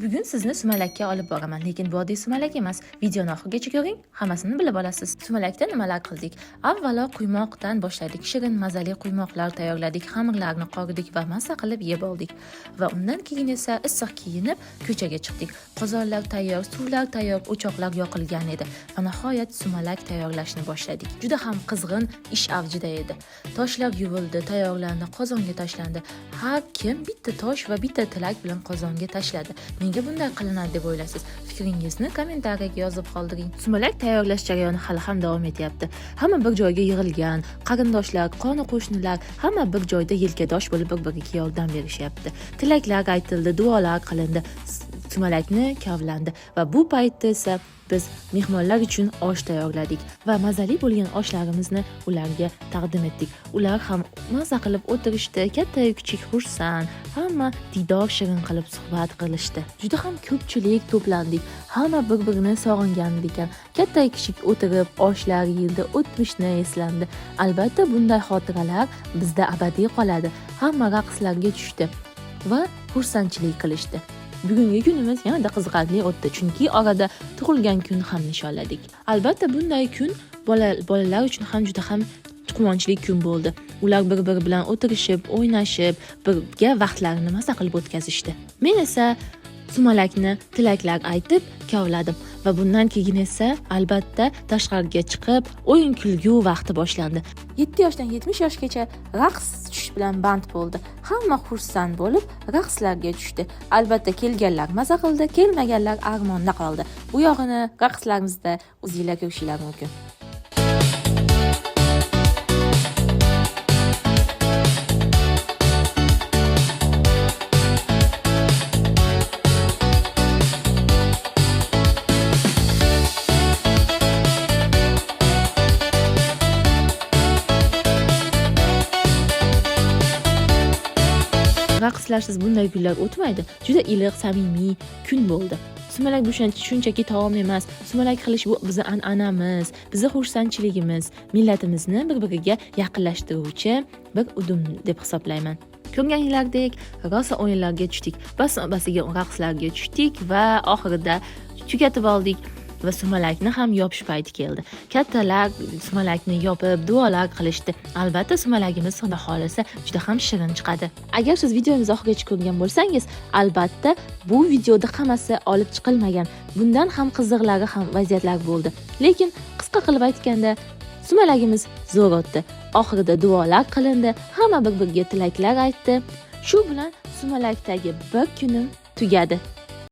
Bugun sizni sumalakka olib boraman, lekin bu oddiy sumalak emas. Videoni oxirigacha ko'ring, hammasini bilib olasiz. Sumalakda nimalar qildik? Avvalo quymoqdan boshladik. Shirin mazali quymoqlar tayyorladik, xamirlarni qoridik va mazza qilib yeb oldik. Va undan keyin esa issiq kiyinib ko'chaga chiqdik. Qozonlar tayyor, suvlar tayyor, o'choqlar yoqilgan edi va nihoyat sumalak tayyorlashni boshladik. Juda ham qizg'in ish avjida edi. Toshlar yuvildi, tayyorlandi, qozonga tashlandi. Har kim bitta tosh va bitta tilak bilan qozonga tashladi. Nega bunday qilinadi deb o'ylaysiz? Fikringizni kommentariyaga yozib qoldiring. Sumalak tayyorlash jarayoni hali ham davom etyapti. Hamma bir joyga yig'ilgan, qarindoshlar, qoni-qo'shnilar hamma bir joyda yelkadosh bo'lib bir-biriga yordam berishyapti. Tilaklar aytildi, duolar qilindi, sumalakni kavlandi va bu paytda esa biz mehmonlar uchun osh tayyorladik va mazali bo'lgan oshlarimizni ularga taqdim etdik. Ular ham mazza qilib o'tirishdi, katta-yu kichik xursand, hamma diydor shirin qilib suhbat qilishdi. Juda ham ko'pchilik to'plandik. Hamma bir-birini sog'ingan ekan. Katta-yu kichik o'tirib, oshlar yildi, o'tmishni eslandi. Albatta bunday xotiralar bizda abadiy qoladi. Hamma raqslarga tushdi va xursandchilik qilishdi. Bugungi kunimiz yanada qiziqarli o'tdi, chunki orada tug'ilgan kun ham nishonladik. Albatta bunday kun bolalar uchun ham juda ham quvonchli kun bo'ldi. Ular bir-biri bilan o'tirishib, o'ynashib, birga vaqtlarini mazza qilib o'tkazishdi. Men esa sumalakni tilaklar aytib kavladim va bundan keyin esa albatta tashqariga chiqib o'yin kulgu vaqti boshlandi. 7 yoshdan 70 yoshgacha raqs tushish bilan band bo'ldi. Hamma xursand bo'lib raqslarga tushdi. Albatta kelganlar maza qildi, kelmaganlar armonda qoldi. Bu yog'ini raqslarimizda o'zingizlar ko'rishingiz mumkin. Raqslarsiz bunday kunlar o'tmaydi. Juda iliq, samimiy kun bo'ldi. Sumalak bu shunchaki taom emas. Sumalak qilish bu bizning an'anamiz, bizning xursandchiligimiz, millatimizni bir-biriga yaqinlashtiruvchi bir udum deb hisoblayman. Ko'rganinglardek, rosa o'yinlarga tushdik. Bas-basiga raqslarga tushdik va oxirida tugatib oldik. Va sumalakni ham yopish payti keldi. Kattalar sumalakni yopib duolar qilishdi. Albatta sumalagimiz Xudo xolisa juda ham shirin chiqadi. Agar siz videomizni oxirigacha ko'rgan bo'lsangiz, albatta bu videoda hammasi olib chiqilmagan. Bundan ham qiziqlari ham vaziyatlar bo'ldi. Lekin qisqa qilib aytganda, sumalagimiz zo'r o'tdi. Oxirida duolar qilindi, hamma bir-biriga tilaklar aytdi. Shu bilan sumalakdagi bir kunim tugadi.